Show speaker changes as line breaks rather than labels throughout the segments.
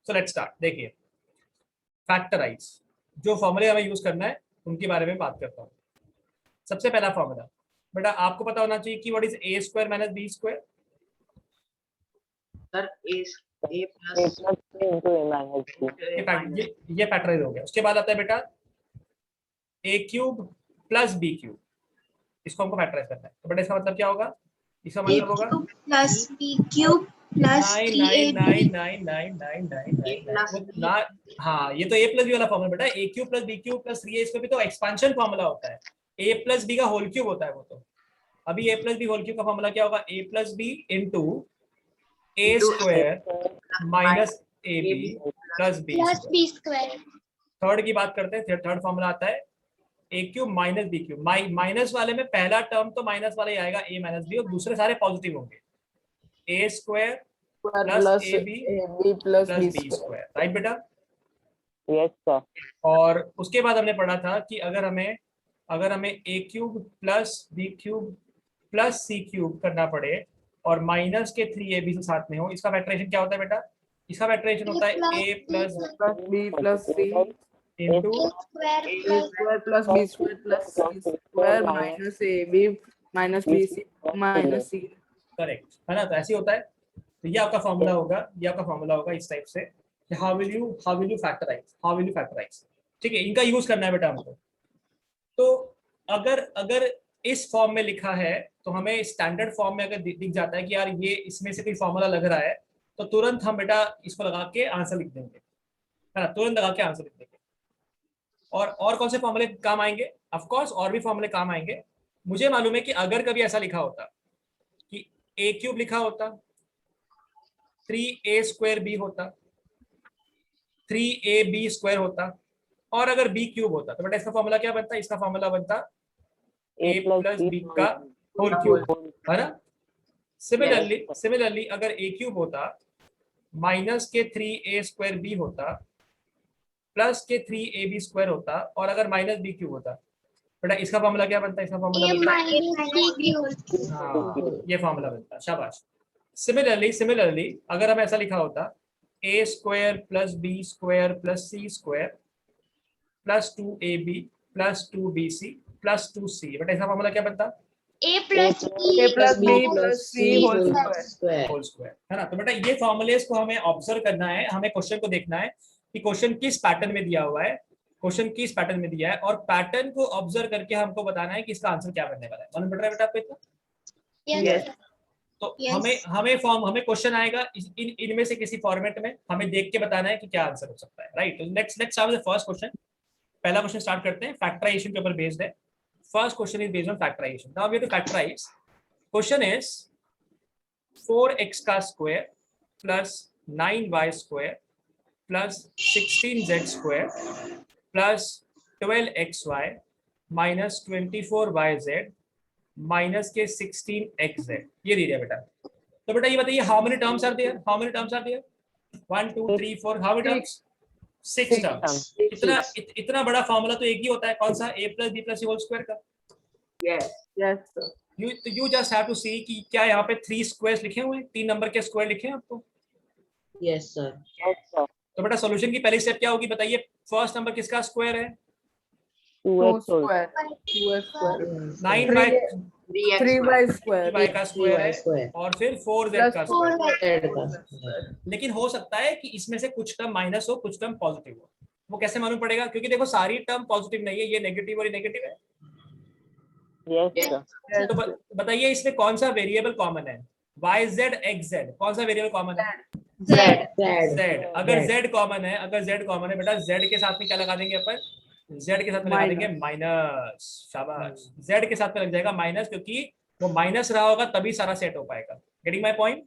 So let's start. देखिए, factorise जो फॉर्मूले हमें यूज करना है उनके बारे में बात करता हूँ। सबसे पहला फॉर्मूला बेटा आपको पता होना चाहिए कि what is a square minus b square.
Sir a plus
ये फैक्टराइज हो गया। उसके बाद आता है बेटा ए क्यूब प्लस बी क्यूब, इसको हमको फैक्टराइज करना है। तो बेटा इसका मतलब क्या होगा? इसका मतलब होगा
प्लस बी क्यूब प्लस
9 हाँ, ये तो ए प्लस बी वाला फॉर्मूला बेटा। ए cube plus B cube plus 3a इसका भी तो एक्सपांशन फॉर्मूला होता है। ए प्लस बी का होल क्यूब होता है वो तो। अभी A plus B whole cube का फॉर्मूला क्या होगा? A plus B into A square minus A B plus B
square.
Third की बात करते हैं। थर्ड फॉर्मूला आता है A cube minus B cube. Minus वाले में पहला टर्म तो माइनस वाला ही आएगा, ए माइनस बी, और दूसरे सारे पॉजिटिव होंगे। A square plus A B plus B square. Right बेटा?
Yes sir.
और उसके बाद हमने पढ़ा था कि अगर हमें A cube plus B cube plus C cube करना पड़े और माइनस के 3ab से साथ में हो, इसका फैक्टराइजेशन क्या होता है बेटा? इसका फैक्टराइजेशन होता है A plus
B plus C
into
square plus B square plus C square minus A B minus B C minus C.
Correct है ना? तो ऐसे होता है। तो ये आपका फॉर्मूला होगा, इस टाइप से। How will you factorise. ठीक है, इनका यूज करना है बेटा हमको। तो अगर इस फॉर्म में लिखा है तो हमें स्टैंडर्ड फॉर्म में अगर दिख जाता है कि यार ये इसमें से कोई फॉर्मूला लग रहा है, तो तुरंत हम बेटा इसको लगा के आंसर लिख देंगे, है ना? तुरंत लगा के आंसर लिख देंगे। और कौन से फॉर्मूले काम आएंगे? ऑफ कोर्स और भी फॉर्मूले काम आएंगे। मुझे मालूम है कि अगर कभी ऐसा लिखा होता कि ए क्यूब लिखा होता, 3a स्क्वायर बी होता, 3ab स्क्वायर होता, और अगर b क्यूब होता, तो बेटा इसका फॉर्मूला क्या बनता? इसका फॉर्मूला बनता a प्लस b का होल क्यूब, है ना? सिमिलरली अगर a क्यूब होता, माइनस के 3a स्क्वायर b होता, प्लस के 3ab स्क्वायर होता, और अगर माइनस b क्यूब होता, बेटा इसका फॉर्मूला क्या बनता? इसका फॉर्मूला बनता हाँ, ये फॉर्मूला बनता। शाबाश। सिमिलरली अगर हम ऐसा लिखा होता a square plus b square plus c square plus 2ab plus 2bc plus 2c, बेटा इसका फॉर्मूला क्या बनता?
a plus
b plus c whole
square, है ना? तो बेटा ये फॉर्मूलेस को हमें ऑब्जर्व करना है, हमें क्वेश्चन को देखना है कि क्वेश्चन किस पैटर्न में दिया हुआ है, और पैटर्न को ऑब्जर्व करके हमको बताना है कि इसका आंसर क्या बनने वाला है। मालूम पड़ रहा है बेटा आपको इतना? तो हमें क्वेश्चन आएगा इनमें से किसी फॉर्मेट में, हमें देख के बताना है कि क्या आंसर हो सकता है। राइट? तो let's start with the first question. पहला क्वेश्चन स्टार्ट करते हैं, फैक्टराइजेशन के ऊपर बेस्ड है। First question is based on factorisation. Now we have to factorise. Question is 4x का square plus 9y square plus 16z square plus 12xy minus 24yz minus के 16xz, ये दे दिया बेटा। तो बेटा ये बताइए how many terms are there? 1 2 3 4 how many terms? 6 terms. इतना बड़ा फॉर्मूला तो एक ही होता है, कौन सा? a plus B plus C whole square का।
Yes sir.
You just have to see कि क्या यहाँ पे 3 स्क्वायर्स लिखे हुए हैं, 3 नंबर के स्क्वायर लिखे हैं आपको?
Yes sir.
तो बेटा सॉल्यूशन की पहली स्टेप क्या होगी बताइए? फर्स्ट नंबर किसका स्क्वायर है?
2x स्क्वायर
9y स्क्वायर का स्क्वायर है, और फिर 4z का स्क्वायर। लेकिन हो सकता है कि इसमें से कुछ टर्म माइनस हो, कुछ टर्म पॉजिटिव हो। वो कैसे मालूम पड़ेगा? क्योंकि देखो सारी टर्म पॉजिटिव नहीं है, ये नेगेटिव और ये नेगेटिव है।
यस
तो बताइए इसमें कौन सा वेरिएबल कॉमन है? yz xz, कौन सा वेरिएबल कॉमन है? z। अगर z कॉमन है बेटा, z के साथ में क्या लगा देंगे अपन? z के साथ में लगा देंगे माइनस। शाबाश, z के साथ में लग जाएगा माइनस, क्योंकि वो माइनस रहा होगा तभी सारा सेट हो पाएगा। Getting my point?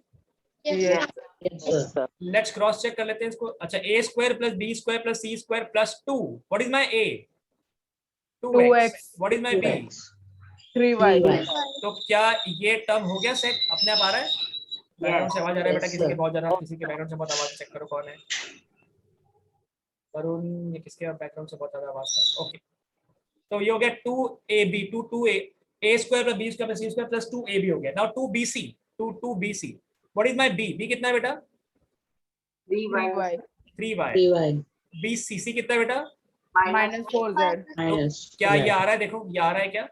Let's cross check कर लेते हैं इसको। अच्छा, a square plus b square plus c square plus 2, what is my a? 2x। What is my b?
3y।
तो क्या ये टर्म हो गया सेट? अपने आप आ रहा है? बैकग्राउंड से आवाज आ रहा है बेटा किसी के बहुत ज्यादा, किसी के बैकग्राउंड से बहुत आवाज। चेक करो कौन है। वरुण, ये किसके बैकग्राउंड से बहुत ज्यादा आवाज था? ओके, तो ये हो गया 2ab 2a a square plus b square plus c square plus 2ab हो गया। Now 2bc what is my b? b कितना है बेटा?
3y
3y,
3y
BCC कितना है बेटा?
minus 4z.
minus
क्या ये
z.
आ रहा है? देखो ये आ रहा है क्या?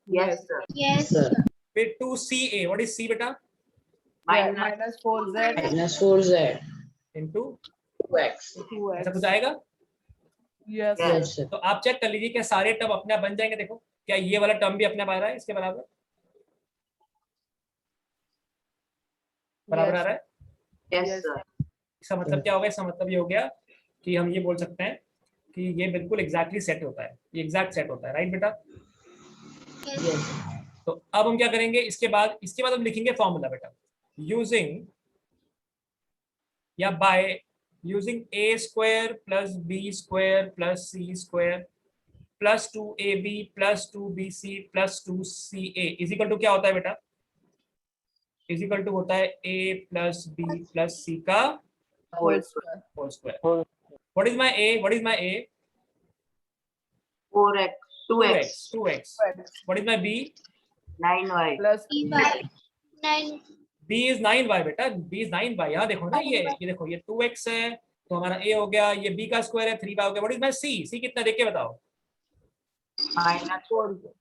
Yes, sir.
Yes.
Sir.
फिर 2CA, व्हाट इज C बेटा?
Yeah, minus 4z
Minus 4z.
Into
2x.
2x.
ऐसा कुछ आएगा?
Yes,
Yes,
sir.
sir.
तो आप चेक कर लीजिए क्या सारे टर्म अपने आप बन जाएंगे। देखो क्या ये वाला टर्म भी अपने आप आ रहा है इसके बराबर बराबर आ
Yes,
रहा है?
Yes, sir.
इसका मतलब क्या होगा? इसका मतलब ये हो गया कि हम ये बोल सकते हैं कि ये बिल्कुल एग्जैक्टली सेट होता है, ये एग्जैक्ट सेट होता है, राइट बेटा?
Yes.
तो अब हम क्या करेंगे इसके बाद हम लिखेंगे फॉर्मूला बेटा, यूजिंग या by using a square plus b square plus c square plus 2ab plus 2bc plus 2ca is equal to क्या होता है बेटा? इज इक्वल टू होता है a plus b plus c का
whole square.
Whole square.
Whole
what is my a? What is my a?
4x. 2x.
2x। What is my b?
9y.
Plus
Y. 9.
b is 9y बेटा, b is 9y। यहाँ देखो ना ये देखो ये 2x है तो हमारा a हो गया, ये b का स्क्वायर है 3y हो गया। What is my c? c कितना देख के बताओ?
Minus
4z.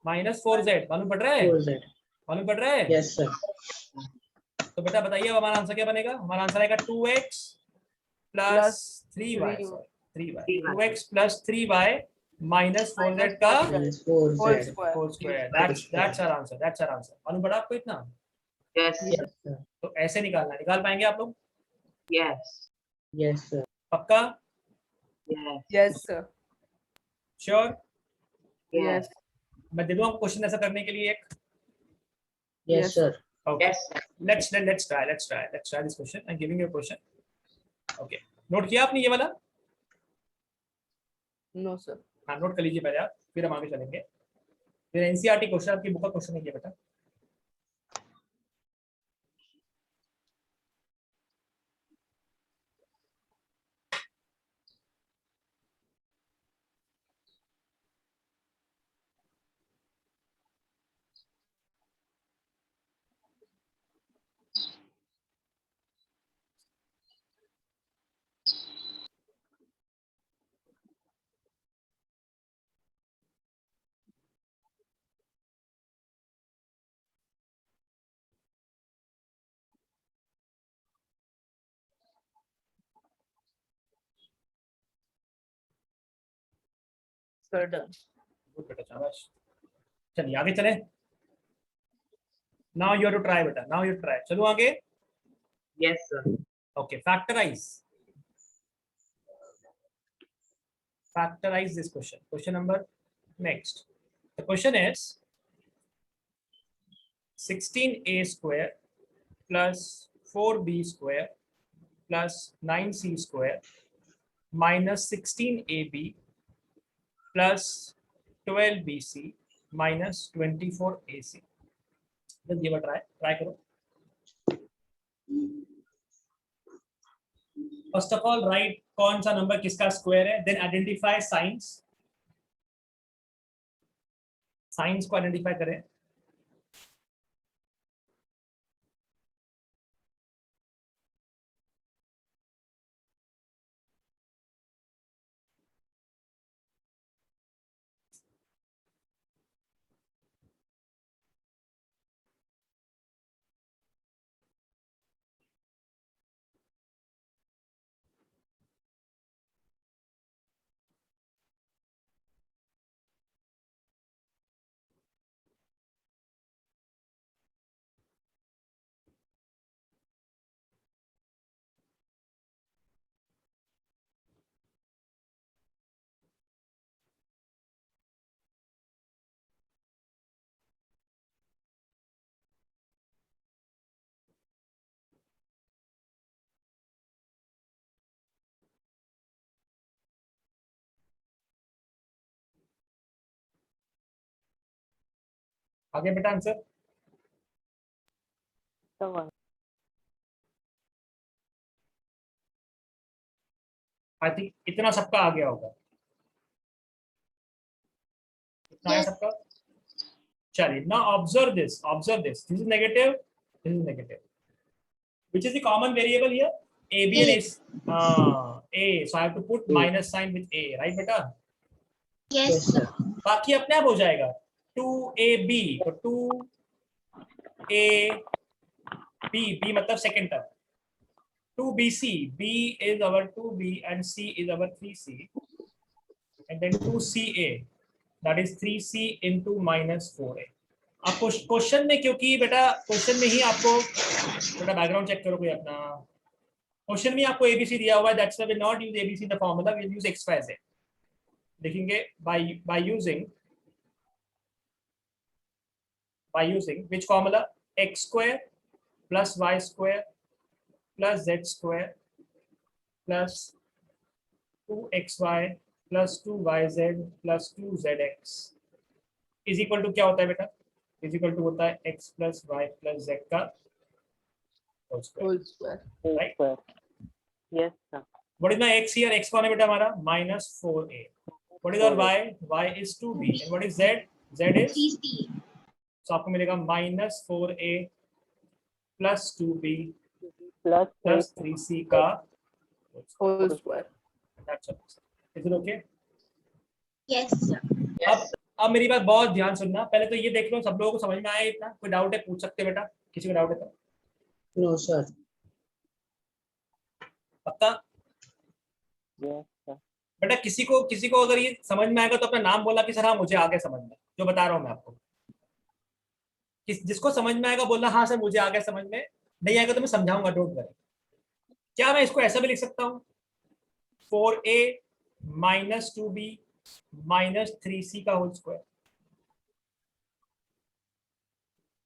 Minus 4z। मालूम पड़ रहा है?
4z.
मालूम पड़ रहा है?
Yes, sir.
तो बेटा बताइए अब हमारा आंसर क्या बनेगा? हमारा आंसर आएगा 2x plus 3y, 3y, 2x plus 3y minus 4z का
Minus
Whole
4z.
square.
Whole square. That's our answer, that's our answer. मालूम पड़ा आपको इतना?
Yes, sir.
Yes.
तो ऐसे निकाल पाएंगे आप लोग?
Yes. Yes, sir.
पक्का?
Yes.
Yes, sir.
Sure?
Yes.
मैं दे दूं आपको क्वेश्चन ऐसा करने के लिए एक?
Yes,
Yes.
sir.
Okay.
Yes, sir.
Let's try this question. I'm giving you a question. Okay. Note किया आपने ये वाला?
No, sir.
हाँ नोट कर लीजिए पहले आप, फिर हम आगे चलेंगे। फिर एनसीईआरटी क्वेश्चन, आपकी बुक का क्वेश्चन है ये बेटा।
Sir, done.
गुड बेटा, शाबाश। चलिए आगे चलें। Now you have to try बेटा, नाउ यू ट्राई। चलो आगे।
Yes, sir.
Okay, factorize this question. Question number next. The question is 16a square plus 4b square plus 9c square minus 16ab plus 12bc minus 24ac. जल्दी एक बार try करो। First of all right कौन सा number किसका square है, then identify science. Science को identify करें। आगे बेटा आंसर। आई थिंक इतना सबका आ गया होगा। इतना है
Yes.
सबका। चलिए now observe this, this is negative, this is negative, which is the common variable here? AB and
A.
AC. A. So I have to put minus sign with A, right बेटा?
Yes, sir.
बाकी अपने आप हो जाएगा. 2AB, तो 2AB, B मतलब second term. 2BC, B is our 2B and C is our 3C, and then 2CA, that is 3C into minus 4A. आपको question में, क्योंकि बेटा क्वेश्चन में ही आपको, बेटा बैकग्राउंड चेक करो कोई अपना, क्वेश्चन में आपको एबीसी दिया हुआ है, that's why we not use ABC in the formula, we will use X Y Z. लिखेंगे by using which formula? X square plus Y square plus Z square plus 2xy plus 2yz plus 2zx is equal to क्या होता है बेटा? Is equal to होता है x plus Y plus Z का whole square.
Whole square.
whole
Right.
square. Yes, sir.
What is my x here? X कौन है बेटा हमारा? minus 4a. What is our y? Y is 2b. And what is z? Z is?
3C.
So आपको मिलेगा minus 4a plus 2b
Plus
plus 3c का
Whole square.
that's all. Is it okay?
Yes, sir.
अब मेरी बात बहुत ध्यान सुनना. पहले तो ये देख लो सब लोगों को समझ में आया इतना. कोई डाउट है पूछ सकते बेटा, किसी को डाउट है तो?
No, sir.
पक्का
yes, sir.
बेटा? किसी को अगर ये समझ में आएगा तो अपना नाम बोला कि सर हाँ मुझे आगे समझ में, जो बता रहा हूँ मैं आपको. जिसको समझ में आएगा बोलना हाँ सर मुझे आ गया समझ में, नहीं आएगा तो मैं समझाऊंगा, डोंट वरी. क्या मैं इसको ऐसा भी लिख सकता हूँ? 4a minus 2b minus 3c का होल स्क्वायर.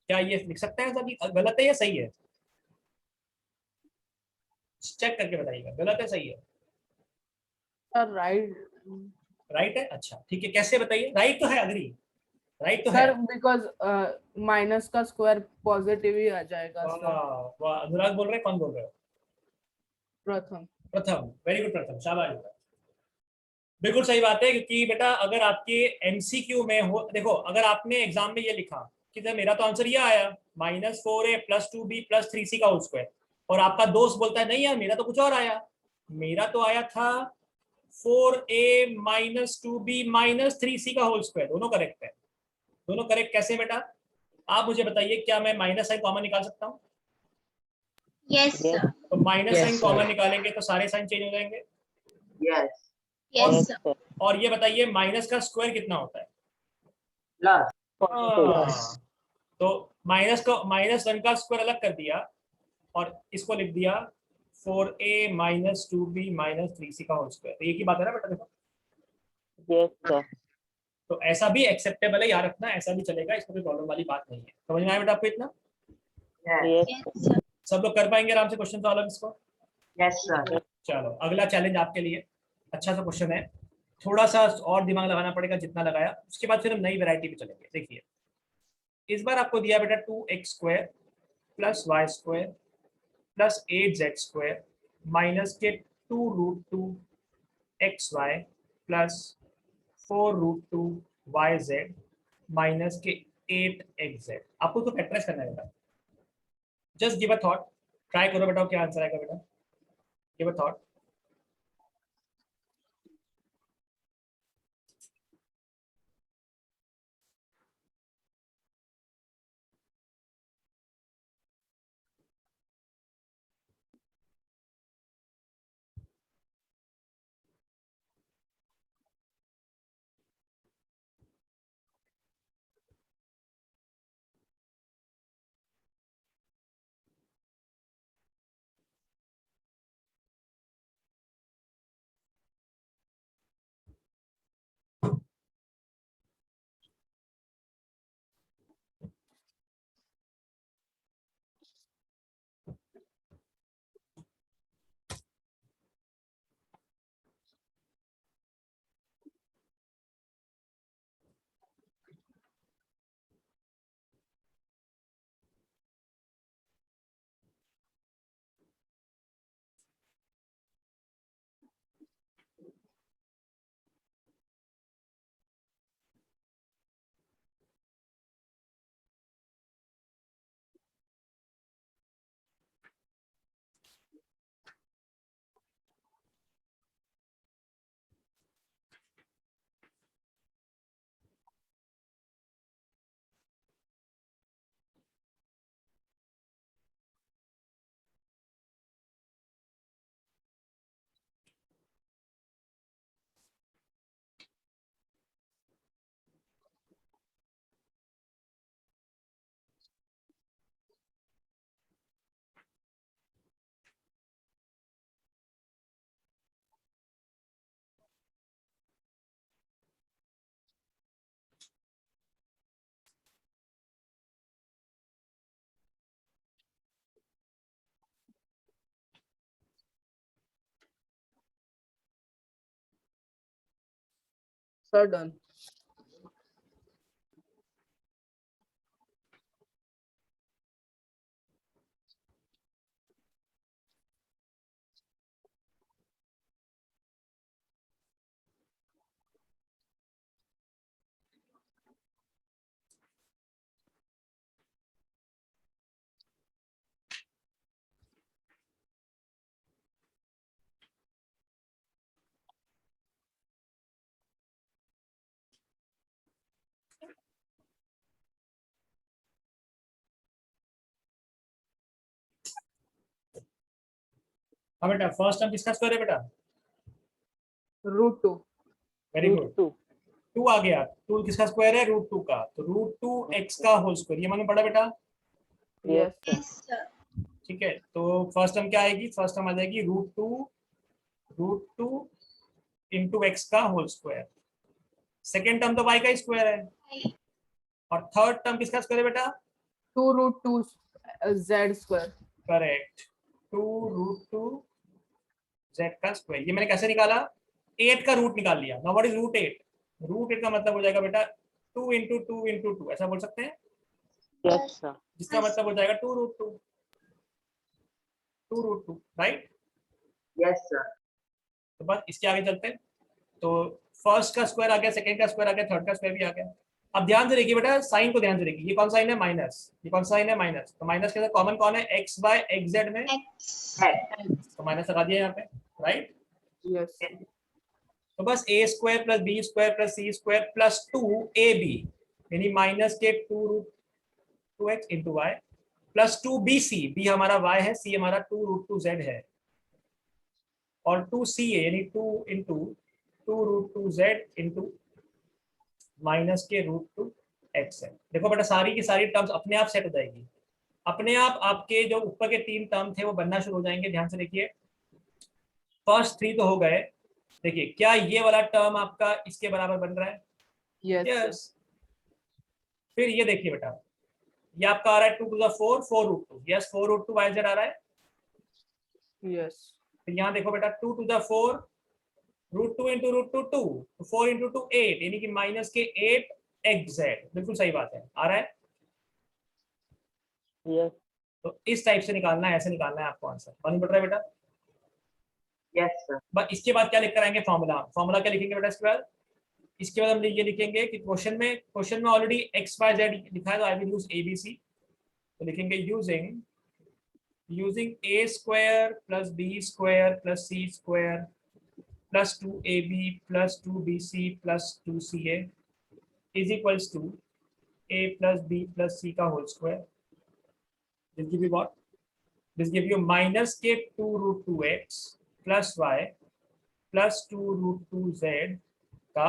क्या ये लिख सकते हैं? सभी गलत है या सही है? चेक करके बताइएगा, गलत है सही है?
Sir, right.
राइट है. अच्छा ठीक है, कैसे बताइए? राइट तो है, अग्री, राइट तो है.
Sir, because minus का square positive ही आ जाएगा.
वाह
Sir.
वाह, अनुराग बोल रहे हैं, कौन बोल रहे हो?
प्रथम.
प्रथम, वेरी गुड प्रथम, शाबाश बेटा. बिल्कुल सही बात है, क्योंकि बेटा अगर आपके एमसीक्यू में हो, देखो अगर आपने एग्जाम में ये लिखा कि सर मेरा तो आंसर ये आया -4a plus 2b plus 3c का होल स्क्वायर, और आपका दोस्त बोलता है नहीं यार मेरा तो कुछ और आया, मेरा तो आया था 4a minus 2b minus 3c का होल स्क्वायर. दोनों करेक्ट है. दोनों करेक्ट कैसे बेटा? आप मुझे बताइए, क्या मैं माइनस साइन कॉमन निकाल सकता हूँ?
Yes, sir.
तो minus
Yes,
sign
sir.
Common निकालेंगे तो सारे साइन चेंज हो जाएंगे.
Yes.
Yes,
Yes,
sir.
sir.
और ये बताइए माइनस का स्क्वायर कितना होता है?
Plus.
हाँ, तो -1 का स्क्वायर अलग कर दिया और इसको लिख दिया 4a minus 2b minus 3c का होल स्क्वायर. तो एक ही बात है ना बेटा? देखो
Yes, sir.
तो ऐसा भी एक्सेप्टेबल है, याद रखना, ऐसा भी चलेगा, इसमें कोई प्रॉब्लम वाली बात नहीं है. समझ में आया बेटा आपको इतना?
Yes.
Yes,
Yes, sir.
सब लोग कर पाएंगे आराम से क्वेश्चन सॉल्व इसको?
Yes, sir.
चलो अगला चैलेंज आपके लिए. अच्छा सा क्वेश्चन है, थोड़ा सा और दिमाग लगाना पड़ेगा जितना लगाया, उसके बाद फिर हम नई वैरायटी पे चलेंगे. देखिए इस बार आपको दिया बेटा 2x square plus Y square plus 8z square minus के 2√2xy प्लस 4√2yz माइनस के 8xz. आपको तो फैक्टराइज करना है बेटा. Just give a thought, try करो बेटा, क्या आंसर आएगा बेटा? Give a thought.
sir, done.
हाँ बेटा, फर्स्ट टर्म किसका स्क्वायर है बेटा?
√2.
Very
root
good.
2.
2 आ गया। 2 किसका स्क्वायर है? √2 का। तो √2x का होल स्क्वायर, ये मालूम पड़ा बेटा?
Yes, sir.
Yes, sir.
ठीक है, तो फर्स्ट टर्म क्या आएगी? फर्स्ट टर्म आ जाएगी √2 इंटू एक्स का होल स्क्वायर। सेकेंड टर्म तो y का स्क्वायर है, और थर्ड टर्म किसका स्क्वायर है बेटा?
2√2 z square.
करेक्ट, 2√2 z का स्क्वायर। ये मैंने कैसे निकाला? 8 का रूट निकाल लिया। Now what is √8? √8 का मतलब हो जाएगा बेटा 2 इंटू 2 इंटू 2, ऐसा बोल सकते हैं,
Yes, sir.
जिसका मतलब हो जाएगा 2√2, राइट?
Yes, sir.
तो बस इसके आगे चलते हैं। तो फर्स्ट का स्क्वायर आ गया, सेकंड का स्क्वायर आ गया, थर्ड का स्क्वायर भी आ गया। अब ध्यान से देखिए बेटा, साइन को ध्यान से देखिए। ये कौन साइन है? माइनस। ये कौन साइन है? माइनस। तो माइनस के साथ कॉमन कौन है? एक्स बाय एक्स जेड में,
X.
तो माइनस लगा दिया यहाँ पे, राइट?
Yes.
तो बस a square plus B square plus C square plus 2ab, यानी माइनस के 2√2x into y plus 2bc, b हमारा y है, c हमारा 2√2z है, और 2ca यानी 2 इंटू 2√2z इंटू माइनस के √2x है। देखो बेटा, सारी की सारी टर्म्स अपने आप सेट हो जाएगी। अपने आप आपके जो ऊपर के 3 टर्म थे वो बनना शुरू हो जाएंगे। ध्यान से देखिए, फर्स्ट 3 तो हो गए। देखिए, क्या ये वाला टर्म आपका इसके बराबर बन रहा है?
Yes, sir.
यस। फिर ये देखिए बेटा, ये आपका आ रहा है 2 to the 4 4√2, यस 4√2 yz आ रहा है।
Yes.
फिर यहाँ देखो बेटा 2 to the 4 √2 इंटू √2 2, तो 4 इंटू 2 8, यानी कि माइनस के 8 xz। बिल्कुल सही बात है, आ रहा है।
Yes.
तो इस टाइप से निकालना है, ऐसे निकालना है आपको आंसर। मालूम पड़ रहा है बेटा?
Yes, sir.
बस इसके बाद क्या लिख कर आएंगे? फॉर्मूला। फॉर्मूला क्या लिखेंगे बेटा इसके बाद? इसके बाद हम ये लिखेंगे कि क्वेश्चन में ऑलरेडी एक्स वाई जेड लिखा है, तो आई विल यूज ABC। तो लिखेंगे using a square plus b square plus c square plus 2ab plus 2bc plus 2ca is equals to a plus b plus c का whole square. This give you what? This give you minus के 2√2x plus y plus 2√2z का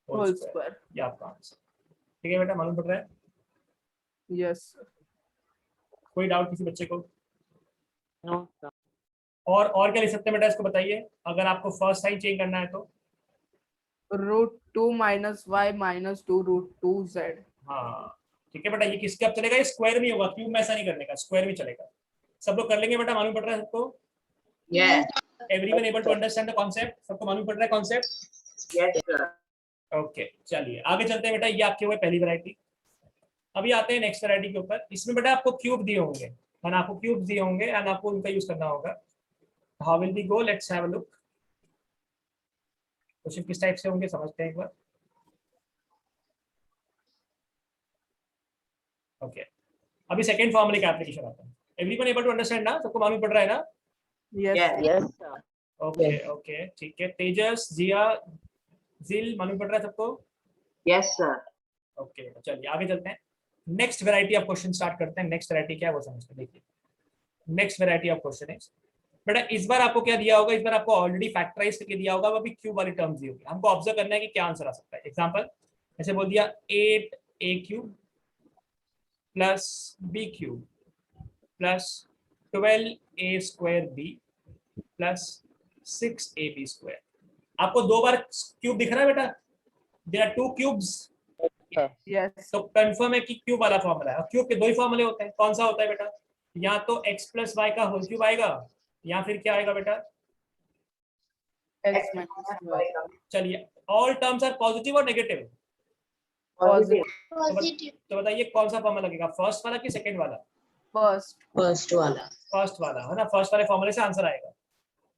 whole
Whole
square.
square.
ये आपका answer. ठीक है बेटा, मालूम पड़ रहा है?
Yes, sir.
कोई डाउट किसी बच्चे को?
No, sir.
और क्या लिख सकते हैं बेटा, इसको बताइए, अगर आपको फर्स्ट साइन चेंज करना है तो?
√2 minus y minus 2√2z.
हाँ ठीक है बेटा, ये किसके अब चलेगा? ये स्क्वायर में होगा, क्यूब में ऐसा नहीं करने का, स्क्वायर में चलेगा। सब लोग कर लेंगे बेटा? मालूम पड़ रहा है सबको?
Yes.
Everyone able to understand the concept? सबको मालूम पड़ रहा है कॉन्सेप्ट?
Yes, sir.
ओके, चलिए आगे चलते हैं बेटा। ये आपके हुए पहली वैरायटी। अभी आते हैं नेक्स्ट वैरायटी के ऊपर। इसमें बेटा आपको क्यूब दिए होंगे, एंड आपको क्यूब दिए होंगे एंड आपको उनका यूज करना होगा। How will we go? Let's have a look. Question किस टाइप से होंगे समझते हैं एक बार। ओके, अभी सेकंड फॉर्मूले का एप्लीकेशन आता है। एवरीवन एबल टू अंडरस्टैंड ना? सबको मालूम पड़ रहा है ना?
Yes.
Yes.
Yes, sir.
Okay okay ठीक है। तेजस, जिया, जिल, मालूम पड़ रहा है सबको?
Yes, sir.
ओके, चलिए आगे चलते हैं। Next variety of question start करते हैं। नेक्स्ट वैरायटी क्या है वो समझते हैं। देखिए, next variety of question is बेटा, इस बार आपको क्या दिया होगा? इस बार आपको ऑलरेडी फैक्टराइज करके दिया होगा, वो भी क्यूब वाली टर्म्स दी होगी। हमको ऑब्जर्व करना है कि क्या आंसर आ सकता है। एग्जांपल ऐसे बोल दिया 8a³ plus b³ plus 12a² b plus 6ab²। आपको 2 बार क्यूब दिख रहा है बेटा? There are 2 cubes.
Yes.
तो कंफर्म है कि क्यूब वाला फॉर्मूला है। और क्यूब के 2 ही फॉर्मूले होते हैं। कौन सा होता है बेटा? या तो x प्लस वाई का होल क्यूब आएगा, या फिर क्या आएगा बेटा?
x minus y.
चलिए, ऑल टर्म्स आर पॉजिटिव और नेगेटिव,
Positive.
Positive.
तो बताइए कौन सा फॉर्मूला लगेगा, फर्स्ट वाला कि सेकंड वाला?
First.
First वाला.
फर्स्ट वाला है ना, फर्स्ट वाले फॉर्मूले से आंसर आएगा।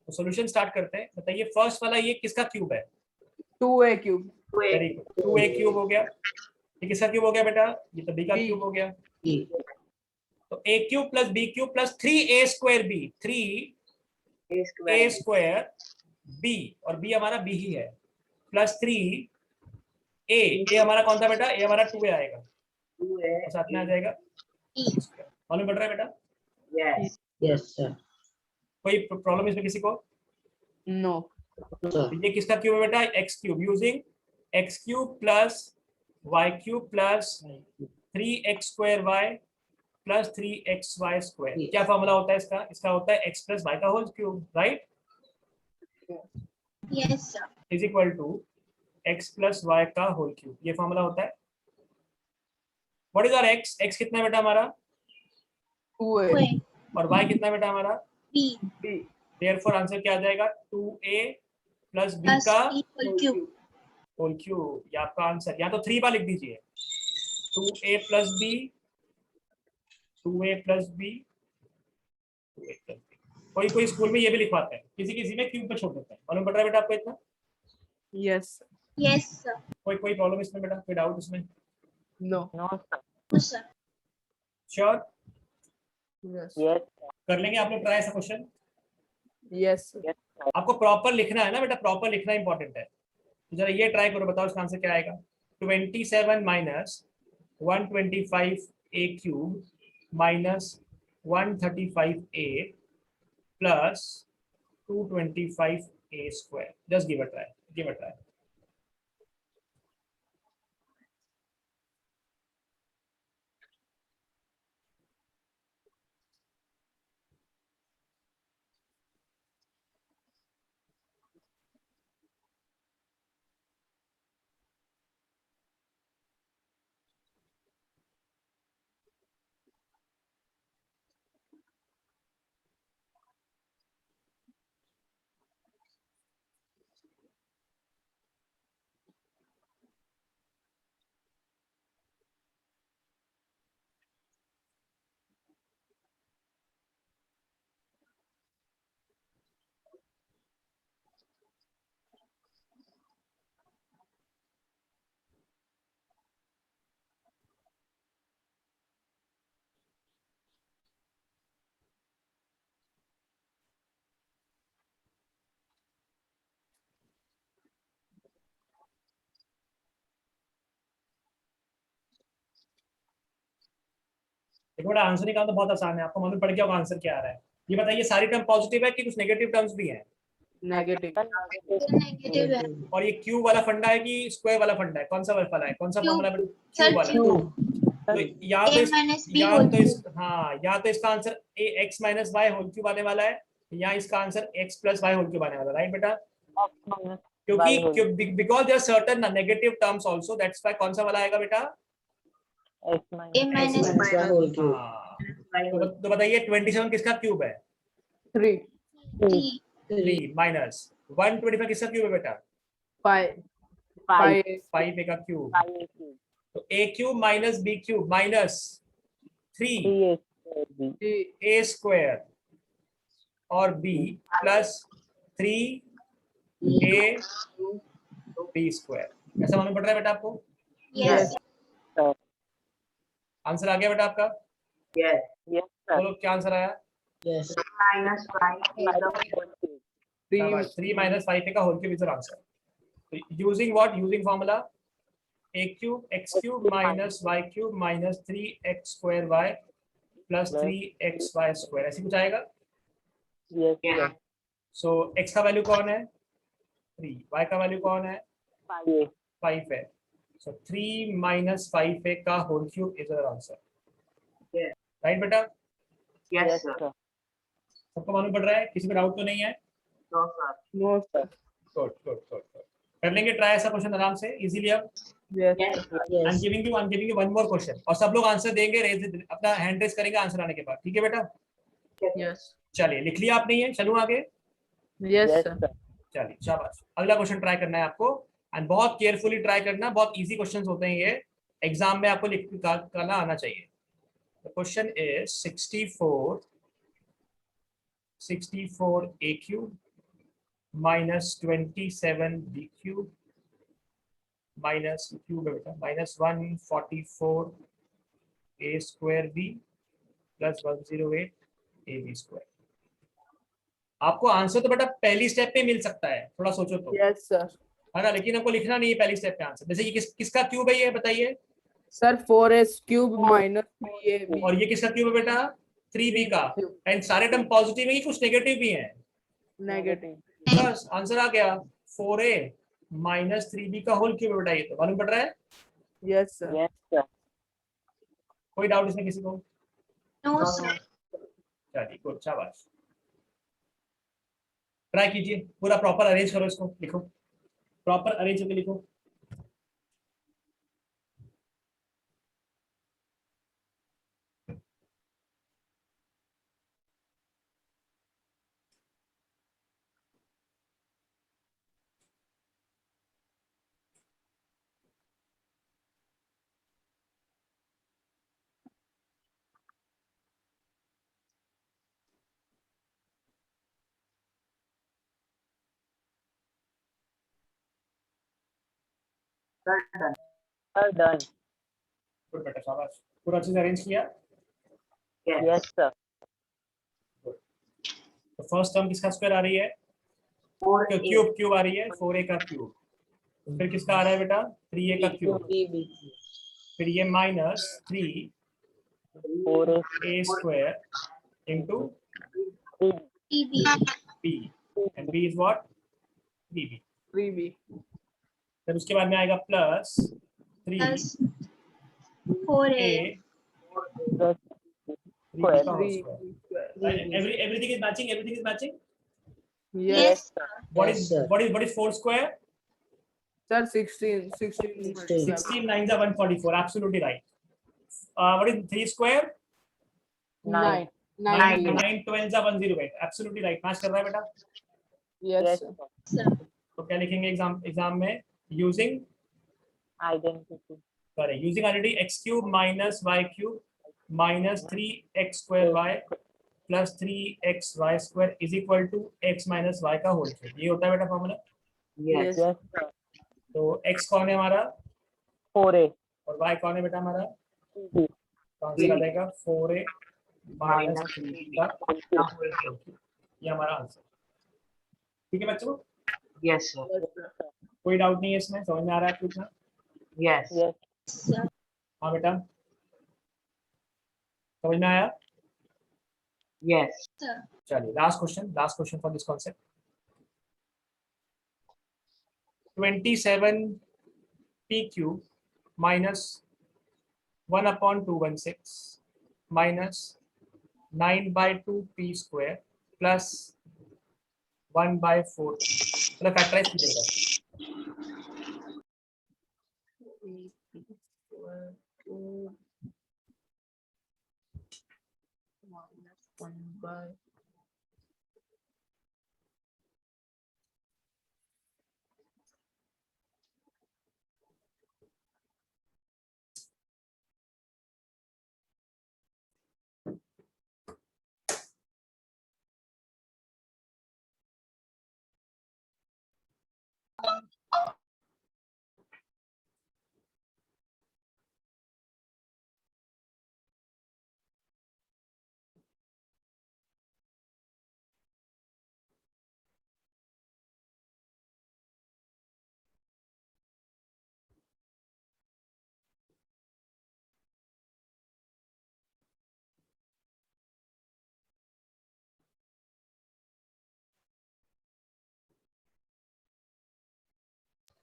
तो सॉल्यूशन स्टार्ट करते हैं। बताइए फर्स्ट वाला ये किसका क्यूब है?
2a cube.
Very good, 2a cube हो गया। ये किसका क्यूब हो गया बेटा? ये तो b का
B.
क्यूब हो गया।
B.
तो a cube plus b cube plus 3a square b, 3a
A square.
Square b, और b हमारा b ही है, प्लस 3a, a हमारा कौन था बेटा? a हमारा 2a आएगा,
2A.
और साथ में आ जाएगा
B.
मालूम पड़ रहा है बेटा?
Yes. Yes, sir.
कोई प्रॉब्लम इसमें किसी को?
No.
Sir.
ये किसका क्यूब है बेटा? X cube, using x cube plus y cube plus 3x square y plus 3xy square. क्या फॉर्मूला होता है इसका? इसका होता है x प्लस वाई का whole cube, right?
Yes, sir.
Is equal to x plus y का होल क्यूब, ये फॉर्मूला होता है। What is our x? x कितना है बेटा हमारा?
2a.
Wait.
और y कितना है बेटा हमारा?
B.
B.
देयरफॉर आंसर क्या आ जाएगा? 2a प्लस b
Plus
का
B whole cube.
Whole cube. ये आपका आंसर, या तो 3 बार लिख दीजिए, 2a plus b, 2a plus b, 2a plus b। कोई कोई स्कूल में ये भी लिखवाते हैं, किसी किसी में क्यूब पे छोड़ देते हैं। मालूम पड़ रहा है बेटा आपको इतना?
Yes.
Yes, sir.
कोई कोई प्रॉब्लम इसमें बेटा? कोई डाउट इसमें?
No.
No, sir.
No, sir.
Sure?
Yes.
Yes, sir.
कर लेंगे आप लोग ट्राई ऐसा question?
Yes. Sir.
Yes, sir.
आपको प्रॉपर लिखना है ना बेटा, प्रॉपर लिखना इंपॉर्टेंट है। तो जरा ये ट्राई करो, बताओ इसका आंसर क्या आएगा? 27 minus 125a cube minus 135a plus 225a square. Just give a try, give a try. देखो बेटा, आंसर निकालना तो बहुत आसान है, आपको मालूम पड़ गया होगा आंसर क्या आ रहा है। ये बताइए सारी टर्म पॉजिटिव है कि कुछ नेगेटिव टर्म्स भी हैं?
Negative.
Negative है.
और ये क्यूब वाला फंडा है कि स्क्वायर वाला फंडा है? कौन सा वाला है? कौन सा
Cube.
फॉर्मूला है?
Sir,
क्यूब वाला।
cube.
तो या तो
A
इस
minus B
या
whole
तो इस
cube.
हाँ, या तो इसका answer x minus y whole cube आने वाला है, या इसका answer x plus y whole cube आने वाला है, राइट बेटा?
X minus
क्योंकि
Y whole.
Because there certain negative terms also, that's why कौन सा वाला आएगा बेटा?
X minus
A minus
हाँ, तो बताइए 27 किसका क्यूब है?
3.
3.
3 माइनस 125 किसका क्यूब है बेटा?
5.
5.
5 a का क्यूब।
5 cube.
तो a cube minus b cube minus 3
3a square B.
3.
a square और b plus 3 a b square. ऐसा मालूम पड़ रहा है बेटा आपको?
Yes.
Sir.
आंसर आ गया बेटा आपका?
Yes.
Yes, sir.
बोलो क्या आंसर आया?
Yes. Minus 5 is the
3.
3 minus 5a का होल क्यूब इज आंसर। तो using what? Using formula a cube x cube minus y cube minus 3x square y plus 3xy square, ऐसे कुछ आएगा।
Yes,
Yeah.
sir.
सो x का value कौन है? 3, y का value कौन है?
5a.
5 है। सो 3 minus 5a का whole cube is our answer,
Yeah.
Right बेटा?
Yes,
Yes,
sir.
sir.
सबको मालूम पड़ रहा है? किसी में डाउट तो नहीं है?
No, sir.
No, sir.
Good good good good. कर लेंगे ट्राई ऐसा क्वेश्चन आराम से, इजीली। अब
Yes.
Yes, sir.
I am giving you one more question, और सब लोग आंसर देंगे, अपना हैंड रेज करेंगे आंसर आने के बाद, ठीक है बेटा?
Yes.
चलिए, लिख लिया आपने ये? चलूं आगे?
Yes,
Yes,
sir.
sir.
चलिए शाबाश, अगला क्वेश्चन ट्राई करना है आपको एंड बहुत केयरफुली ट्राई करना, बहुत इजी क्वेश्चंस होते हैं ये, एग्जाम में आपको लिख करना आना चाहिए। The question is 64 a cube minus 27 b cube minus cube है बेटा minus 144 a square b plus 108 a b square। आपको आंसर तो बेटा पहली स्टेप पे मिल सकता है, थोड़ा सोचो तो,
यस सर।
है ना, लेकिन आपको लिखना नहीं है पहली स्टेप पे आंसर। जैसे ये किसका क्यूब है ये बताइए,
sir 4s cube minus 3ab।
और ये किसका क्यूब है बेटा, 3b का, एंड सारे टर्म पॉजिटिव है कि कुछ नेगेटिव भी है,
नेगेटिव।
बस आंसर आ गया 4a माइनस 3b का होल क्यूब है बेटा, ये तो मालूम पड़ रहा है।
Yes sir.
Yes, sir.
कोई डाउट इसमें किसी को?
No, sir.
चलिए गुड, शाबाश, ट्राई कीजिए, पूरा प्रॉपर अरेंज करो इसको, लिखो प्रॉपर अरेंज करके लिखो।
Sir, done.
Sir, done.
Good बेटा, शाबाश, पूरा अच्छे से अरेंज किया।
Yes.
Yes, sir.
तो फर्स्ट टर्म किसका स्क्वायर आ रही है,
4a.
क्यूब आ रही है, 4a का क्यूब, फिर किसका आ रहा है बेटा, 3a का क्यूब,
B.
फिर ये minus 3
4a.
a square into
TB.
b, and b is what, 3b।
3b।
फिर उसके बाद में आएगा plus 3
Plus 4a.
a
Plus
3b का whole
3b
square.
square।
Everything is matching.
Yes
Yes.
What is 4 square?
sir, 16
16 9s are 144, absolutely right. What is 3 square?
9
9
9
9 12s are 108, absolutely right, match कर रहा है बेटा।
yes
Yes,
sir।
sir.
Sir.
तो क्या लिखेंगे exam में, using
Identity.
Identity x cube minus y cube minus 3x square y plus 3xy square is equal to x minus y का whole cube, ये होता है बेटा फॉर्मूला।
Yes.
Yes, sir.
तो x कौन है हमारा
4a.
और y कौन है बेटा हमारा,
3b.
तो आंसर आ जाएगा 4a minus
Minus
3b
3b.
का
Whole cube.
ये हमारा आंसर। ठीक है बच्चों,
Yes, sir.
Yes, sir।
कोई डाउट नहीं है इसमें, समझ में आ रहा है पूछना?
Yes.
Yes.
Sir.
हाँ बेटा, समझ में आया?
Yes.
Sir.
चलिए last question for this concept. 27 p cube minus 1/216 minus 9/2 p square plus 1/4, मतलब फैक्टराइज कीजिएगा।
minus 1 by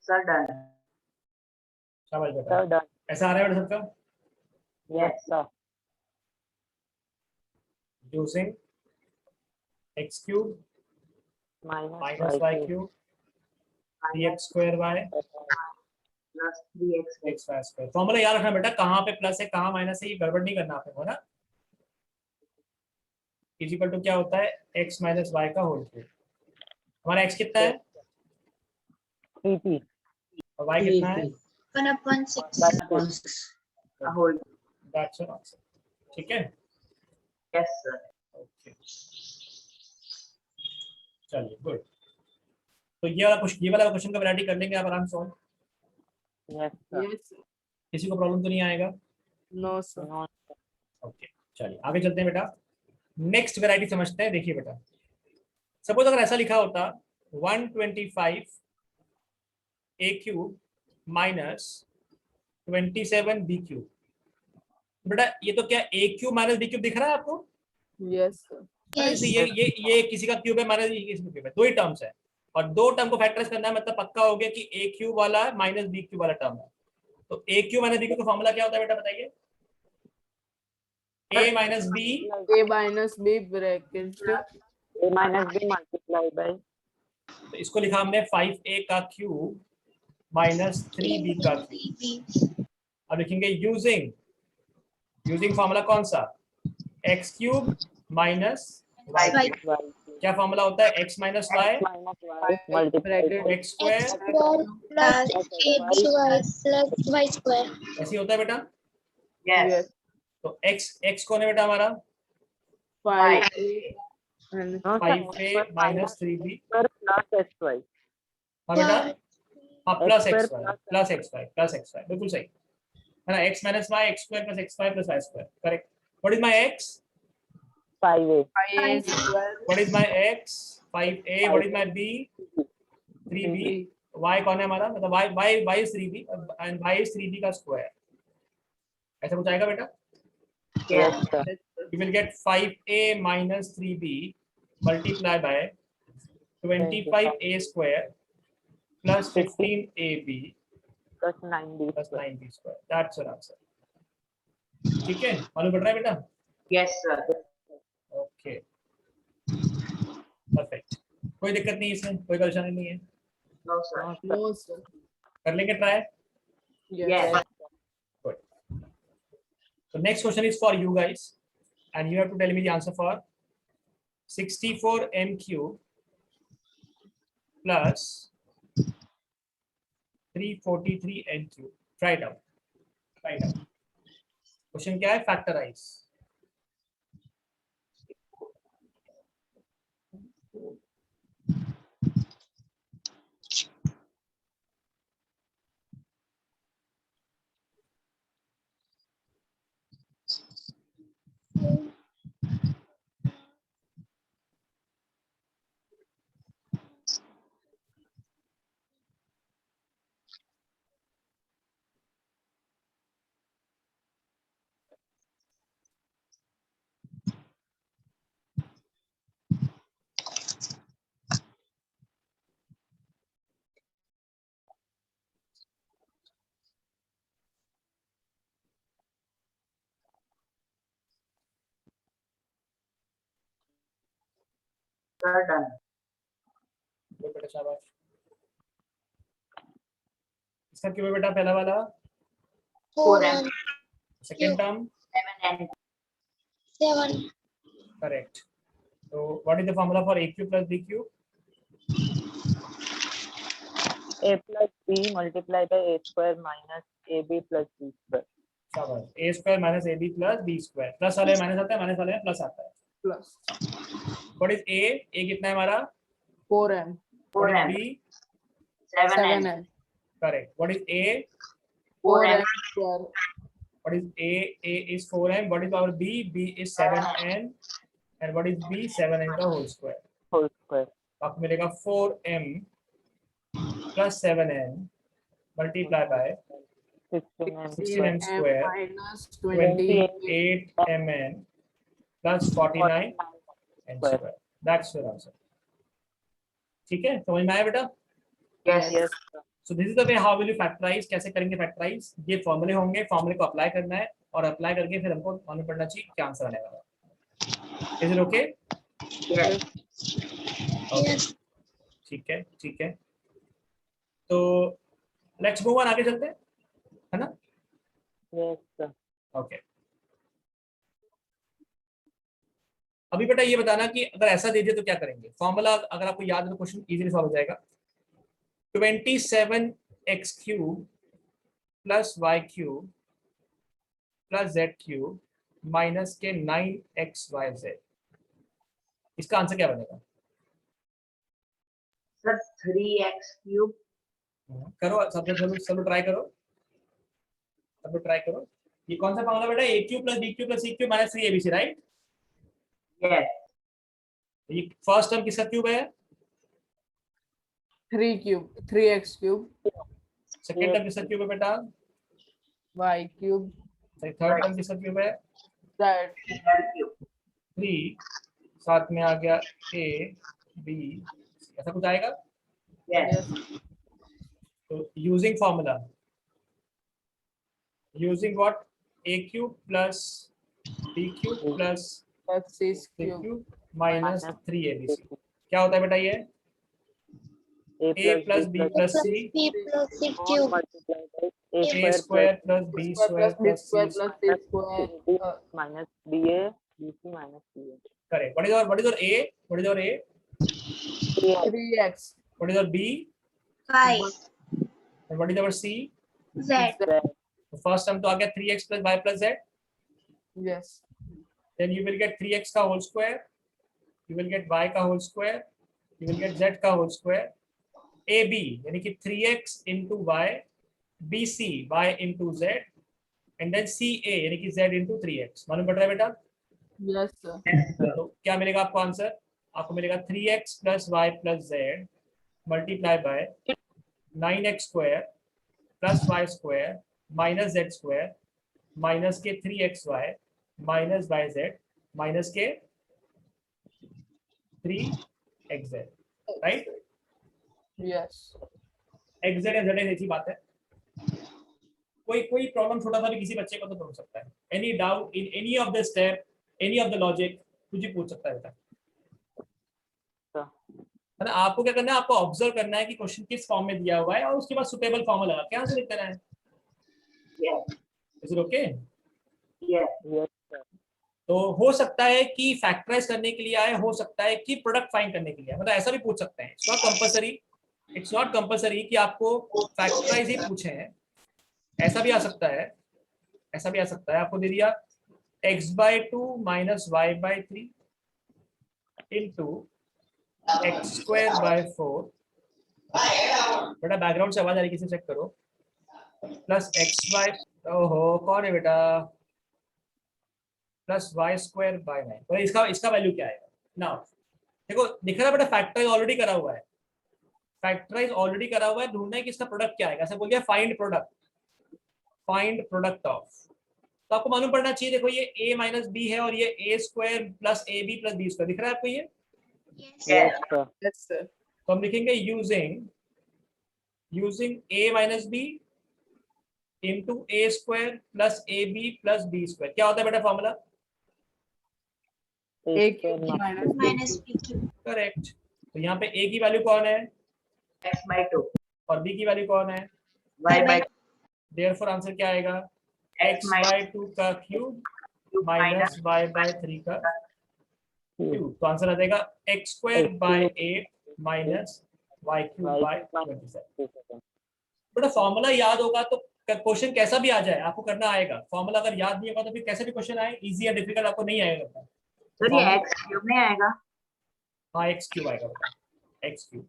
Sir, done.
शाबाश बेटा,
Sir, done.
ऐसा आ रहा है बेटा सबका?
Yes, sir.
Using x cube minus y cube 3x square y
Plus 3x.
x y square. Formula याद रखना बेटा, कहाँ पे प्लस है कहाँ माइनस है, ये गड़बड़ नहीं करना आपको, है ना। इज इक्वल टू क्या होता है, x माइनस y का होल क्यूब। हमारा x कितना है
3p.
और y कितना है?
1/6.
1/6. A whole.
That's your answer. ठीक है,
Yes, sir.
ओके, चलिए गुड। तो ये वाला क्वेश्चन का वैरायटी कर लेंगे आप आराम से।
Yes, sir.
Yes, sir.
किसी को प्रॉब्लम तो नहीं आएगा?
No, sir.
No.
ओके, चलिए आगे चलते हैं बेटा। नेक्स्ट वैरायटी समझते हैं। देखिए बेटा, सपोज अगर ऐसा लिखा होता 125 a cube minus 27 b cube. बेटा ये तो क्या a cube minus b cube दिख रहा है आपको?
Yes, sir.
Yes.
ये किसी का क्यूब है माइनस किसी का क्यूब है, दो ही टर्म्स है और दो टर्म को फैक्टराइज करना है, मतलब पक्का हो गया कि a क्यूब वाला माइनस b क्यूब वाला टर्म है। तो a cube minus b cube का फॉर्मूला क्या होता है बेटा बताइए? a minus b,
A minus B bracket.
A minus b multiplied by
तो इसको लिखा हमने 5a का क्यूब माइनस 3b का क्यूब।
3b.
अब लिखेंगे यूजिंग फॉर्मूला कौन सा? x cube minus y
Y.
Cube.
y.
क्या फॉर्मूला होता है? x minus y
Minus y multiplied
Bracket.
by
x square.
X square plus 8y plus y square.
ऐसे ही होता है बेटा।
Yes.
तो x कौन है बेटा हमारा?
5A and
no, sir,
5a minus 3b।
square plus xy.
हाँ बेटा, हाँ plus
X
x
square
y plus x y बिल्कुल सही है ना। x minus y x square plus x y plus Y square, correct. What is my x?
5a.
5A square.
What is my x? 5a। What is my b? 3b। y कौन है हमारा? मतलब y इज 3b and y इज 3b का square. ऐसा कुछ आएगा बेटा?
Yes, sir.
You will get 5a minus 3b multiplied by 25a square plus 15ab
Plus 9b
plus
square.
9b square. That's your answer. ठीक है, मालूम पड़ रहा है बेटा?
Yes, sir.
Okay, perfect. कोई दिक्कत नहीं इसमें, कोई परेशानी नहीं है,
No, sir.
No, sir.
No, sir.
कर लेंगे try.
Yes.
Good. So next question is for you guys and you have to tell me the answer for 64m cube plus 343n cube. Try it out. Question क्या है? Factorise.
Sir, done.
बेटा शाबाश। इसका क्यों है बेटा पहला वाला?
4m.
Second term
7n.
7.
Correct. तो what is the formula for a cube plus b cube?
A plus b multiplied by a square minus ab plus b square.
शाबाश। a square minus ab plus b square. Plus वाले minus आता है, minus वाले में plus आता है।
Plus
what is a कितना है हमारा?
4M.
What
4m.
Is b?
7n.
7M.
Correct. What is a?
4M square.
What is a is 4m. What is our b is 7n and what is b? 7n का whole square।
Whole square.
आपको मिलेगा 4m plus 7n multiply by
16m
16m
square.
square
Minus 20.
28mn plus 49n square। That's your answer। ठीक है, समझ में आया बेटा?
Yes.
Yes, sir.
So this is the way how will you factorize। कैसे करेंगे factorize? ये फॉर्मूले होंगे, फॉर्मूले को अप्लाई करना है और अप्लाई करके फिर हमको मालूम पड़ना चाहिए क्या आंसर आने वाला है। Is it okay?
Yes.
Okay,
Yes.
ठीक है। तो लेट्स मूव ऑन, आगे चलते हैं, है ना?
Yes, sir.
ओके। अभी बेटा ये बताना कि अगर ऐसा दे दिए तो क्या करेंगे। फॉर्मूला अगर आपको याद है तो क्वेश्चन इजीली सॉल्व हो जाएगा। 27x cube plus y cube plus z cube minus के 9xyz, इसका आंसर क्या बनेगा?
Sir, 3x cube.
करो सब ट्राई करो, सब ट्राई करो। ये कौन सा फॉर्मूला बेटा? ए cube plus B cube plus C cube minus 3abc, right?
Yes.
ये फर्स्ट टर्म किसका क्यूब है?
3x cube
सेकंड टर्म किसका क्यूब है बेटा?
y cube
थर्ड टर्म किसका क्यूब है?
z
Cube.
3, साथ में आ गया a b, ऐसा कुछ आएगा।
Yes.
तो using formula, using what? a cube plus b cube plus
plus c
c
cube
cube minus 3abc, क्या होता है बेटा ये? a plus b plus c
B plus C cube.
a square plus b square
b
plus
square
c
plus c square
minus ba bc minus ca.
Correct. what is your a? what is your a?
3x
what is your b?
Y.
and what is our c?
Z.
तो first term तो आ गया 3x plus y plus z,
yes
then you will get 3x का whole square, you will get y का whole square, you will get z का whole square, ab यानी कि 3x into y, bc y into z, and then ca यानी कि z into 3x। मालूम पड़ रहा है बेटा?
yes sir
तो क्या मिलेगा आपको आंसर? आपको मिलेगा 3x plus y plus z multiply by 9x square plus y square minus z square minus के 3xy माइनस yz माइनस के 3xz, right?
yes
xz and z एक ही बात है। कोई प्रॉब्लम छोटा सा भी किसी बच्चे को तो पूछ सकता है। Any doubt in any of the step, any of the logic, कुछ भी पूछ सकता है बेटा, है ना? आपको क्या करना है? आपको ऑब्जर्व करना है कि क्वेश्चन किस फॉर्म में दिया हुआ है और उसके बाद सुटेबल फॉर्मूला लगा के आंसर लिख देना है।
Yes.
Is it okay?
Yes.
Yes, sir.
तो हो सकता है कि फैक्टराइज करने के लिए आए, हो सकता है कि प्रोडक्ट फाइंड करने के लिए, मतलब ऐसा भी पूछ सकते हैं। इट्स नॉट कंपलसरी कि आपको फैक्टराइज ही पूछे हैं, ऐसा भी आ सकता है, ऐसा भी आ सकता है। आपको दे दिया x/2 minus y/3 into x²/4, बेटा बैकग्राउंड से आवाज आ रही, किसी चेक करो, प्लस xy, ओहो कौन है बेटा, प्लस y²/9। तो इसका वैल्यू क्या आएगा? नाउ देखो, दिख रहा है बेटा, फैक्टराइज ऑलरेडी करा हुआ है, फैक्टराइज ऑलरेडी करा हुआ है, ढूंढना है कि इसका प्रोडक्ट क्या आएगा। ऐसा बोल दिया फाइंड प्रोडक्ट ऑफ, तो आपको मालूम पड़ना चाहिए। देखो ये a माइनस बी है और ये a² plus ab plus b square, दिख रहा है आपको ये?
Yes.
Yes, sir.
yes sir
तो हम लिखेंगे using a minus b into a² plus ab plus b square. क्या होता है बेटा formula?
a
A
cube
square
minus
Minus B cube.
Correct. तो यहाँ पे a की वैल्यू कौन है
X/2.
और b की वैल्यू कौन है?
Y/2.
देयरफॉर आंसर क्या आएगा? x/2 का क्यूब माइनस y/3 का क्यूब। तो आंसर आ जाएगा x²/8 माइनस y³/27। बेटा फॉर्मूला याद होगा तो क्वेश्चन कैसा भी आ जाए आपको करना आएगा। फॉर्मूला अगर याद नहीं होगा तो फिर कैसे भी क्वेश्चन आए, इजी या डिफिकल्ट आपको नहीं आएगा।
सर ये x³ में आएगा।
हाँ x³ आएगा बेटा, x³।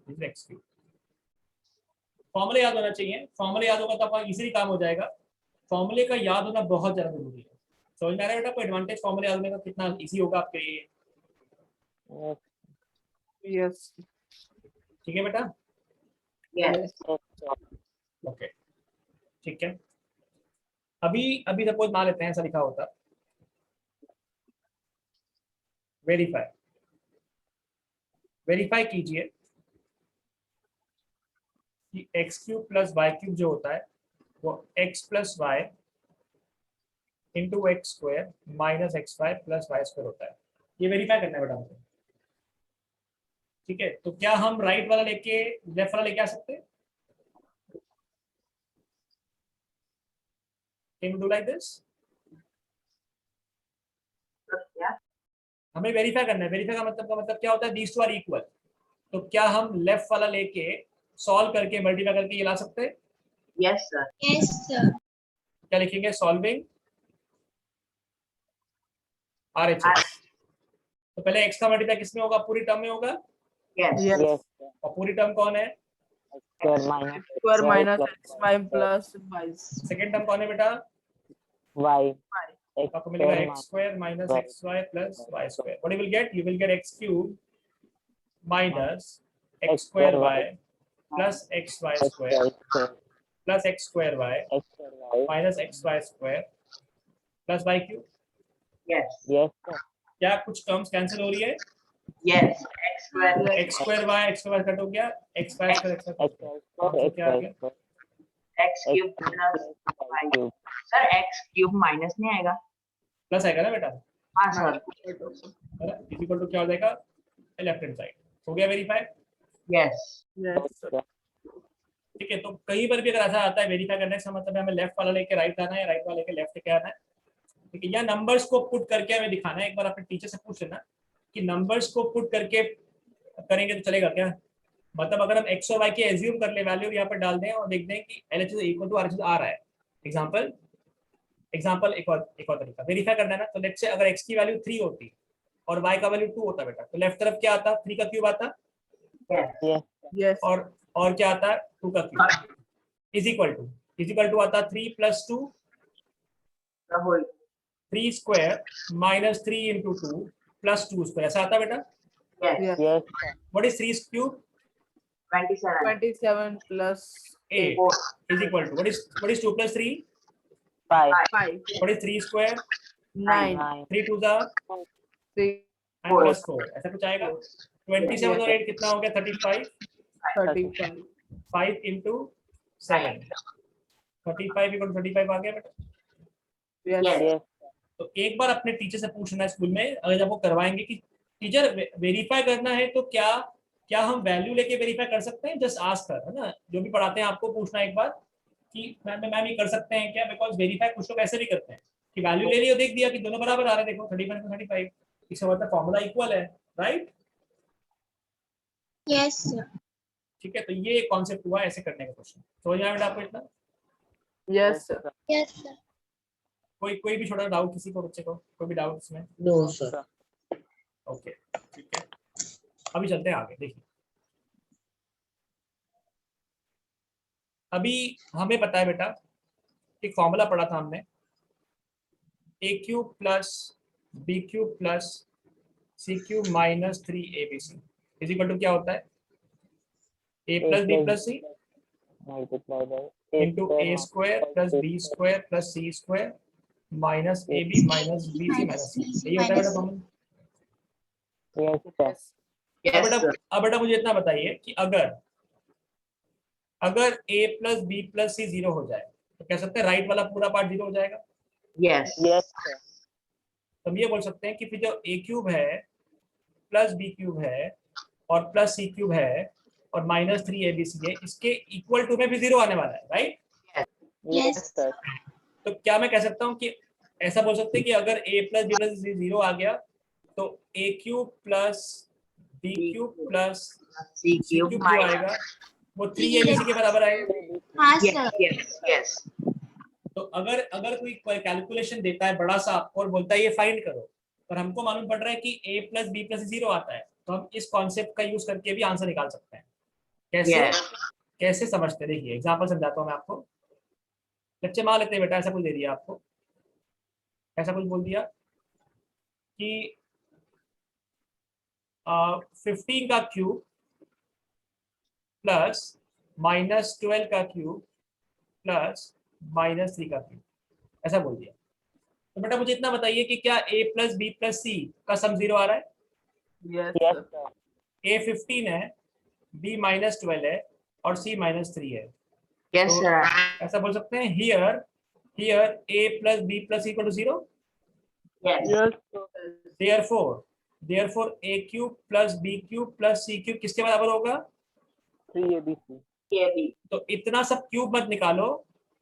फॉर्मूला याद होना चाहिए, फॉर्मूला याद होगा तो आपका इजीली काम हो जाएगा। फॉर्मूले का याद होना बहुत ज्यादा जरूरी है। समझ में आ रहा है बेटा? आपको एडवांटेज फॉर्मूला याद होने का कितना इजी होगा आपके लिए।
yes
ठीक है बेटा?
Yes.
ओके ठीक है। अभी सपोज मान लेते हैं ऐसा लिखा होता, वेरीफाई कीजिए कि x³ प्लस y³ जो होता है वो x plus y into x² minus x5 plus y² होता है। ये वेरीफाई करना है बेटा हमको, ठीक है? तो क्या हम राइट वाला लेके लेफ्ट वाला लेके आ सकते हैं? Can we do like this?
तो क्या?
हमें वेरीफाई करना है। वेरीफाई का मतलब क्या होता है? These two are equal. तो क्या हम लेफ्ट वाला लेके सॉल्व करके मल्टीप्लाई करके ये ला सकते हैं।
Yes, sir.
Yes, sir.
क्या लिखेंगे? Solving RHS। तो पहले x का मल्टीप्लाई किसमें होगा? पूरी टर्म में होगा।
Yes.
Yes.
Yes, sir.
और पूरी टर्म कौन है?
Square minus
X square minus
plus
x y plus y.
Second term कौन है बेटा?
y. X
आपको मिलेगा
square
x square minus
y.
xy plus y square. What you will get? You will get x cube minus x square y plus xy square plus x square y
X square y.
minus xy square plus y cube.
Yes.
Yes, sir.
क्या कुछ terms cancel हो रही है?
Yes. X square.
x square y cut हो गया, x y square
X square
तो क्या आ
x
गया?
square
X cube plus
y
y.
cube.
Sir, x cube minus नहीं आएगा?
प्लस आएगा ना बेटा,
हाँ सर.
है ना? इक्वल टू क्या हो जाएगा? Left hand side. हो गया वेरीफाई?
Yes.
Yes, sir.
ठीक है। तो कहीं पर भी अगर ऐसा आता है वेरीफाई करने का मतलब है हमें लेफ्ट वाला लेके राइट आना है, राइट वाला लेके लेफ्ट लेके आना है। ठीक है, या नंबर्स को पुट करके हमें दिखाना है। एक बार अपने टीचर से पूछ लेना कि नंबर्स को पुट करके करेंगे तो चलेगा क्या? मतलब अगर हम x और y के एज्यूम कर ले वैल्यू यहाँ पर डाल दें और देख दें कि LHS इक्वल टू RHS आ रहा है। एग्जांपल एक और तरीका वेरीफाई करना है ना। तो लेट्स से अगर x की वैल्यू 3 होती और y का वैल्यू 2 होता बेटा, तो लेफ्ट तरफ क्या आता? 3 का क्यूब आता
Yes.
Yes.
और क्या आता है? 2 का क्यूब इज इक्वल टू आता 3 + 2
The whole.
3 square minus 3 into 2 plus 2 square, ऐसा आता बेटा।
Yes.
Yes.
Yes, sir.
What is 3 cube?
27.
27 plus
8
4.
Is equal to what is 2 + 3?
5.
5.
What is 3 square?
9.
9.
3 2 ज़ा
3.
and plus 4, ऐसा कुछ आएगा। 27 और 8 कितना हो गया? 35।
35.
5 into 7 35 = 35 आ गया बेटा।
Yes.
Yes.
Yes.
तो एक बार अपने टीचर से पूछना है स्कूल में, अगर जब वो करवाएंगे कि टीचर वेरीफाई करना है तो क्या हम वैल्यू लेके वेरीफाई कर सकते हैं? जस्ट आस्क कर, है ना। जो भी पढ़ाते हैं आपको पूछना एक बार कि मैम ये कर सकते हैं क्या? बिकॉज वेरीफाई कुछ लोग ऐसे भी करते हैं कि वैल्यू ले लिया, देख दिया कि दोनों बराबर आ रहे हैं, देखो 35 to 35, इसका मतलब फॉर्मूला इक्वल है, राइट।
Yes, sir.
ठीक है, तो ये कॉन्सेप्ट हुआ ऐसे करने का क्वेश्चन। समझ में आया बेटा आपको इतना?
Yes, sir.
Yes, sir.
कोई भी छोटा डाउट किसी को, बच्चे को कोई भी डाउट इसमें?
No, sir.
ओके ठीक है, अभी चलते हैं आगे। देखिए अभी हमें पता है बेटा, एक फॉर्मूला पढ़ा था हमने, a³ + b³ + c³ - 3abc is equal to क्या होता है? a + b + c
Multiply by
into a² + b² + c² minus ab minus bc minus c। यही होता है बेटा formula.
Yes, sir.
Yes, sir.
अब बेटा मुझे इतना बताइए कि अगर a + b + c 0 हो जाए तो कह सकते हैं राइट वाला पूरा पार्ट 0 हो जाएगा।
Yes.
Yes, sir.
तो हम ये बोल सकते हैं कि फिर जो a³ है प्लस b³ है और प्लस c³ है और माइनस 3abc है, इसके इक्वल टू में भी 0 आने वाला है, राइट।
Yes,
Yes.
sir.
तो क्या मैं कह सकता हूँ कि ऐसा बोल सकते हैं कि अगर a + b + c 0 आ गया तो a³ + b³ +
C
c³
cube
जो
minus.
आएगा वो 3abc के बराबर आएगा।
हाँ,
Yes.
sir.
Yes. Yes.
तो अगर कोई कैलकुलेशन देता है बड़ा सा आपको और बोलता है ये फाइंड करो, और हमको मालूम पड़ रहा है कि a + b + c 0 आता है, तो हम इस कॉन्सेप्ट का यूज करके भी आंसर निकाल सकते हैं। कैसे?
Yes.
कैसे समझते हैं? देखिए एग्जांपल समझाता हूँ मैं आपको। बच्चे मान लेते हैं बेटा ऐसा कुछ दे दिया आपको, ऐसा कुछ बोल दिया कि 15 का क्यूब प्लस -12 का क्यूब प्लस -3 का क्यूब, ऐसा बोल दिया। तो बेटा मुझे इतना बताइए कि क्या a + b + c का सम 0 आ रहा है?
Yes,
Yes,
sir.
sir.
a 15 है, b -12 है और c -3 है।
Yes,
So,
sir.
ऐसा बोल सकते हैं here a + b + c = 0।
Yes.
Yes, sir.
therefore a³ + b³ + c³ किसके बराबर होगा?
3abc.
KB.
तो इतना सब क्यूब मत निकालो,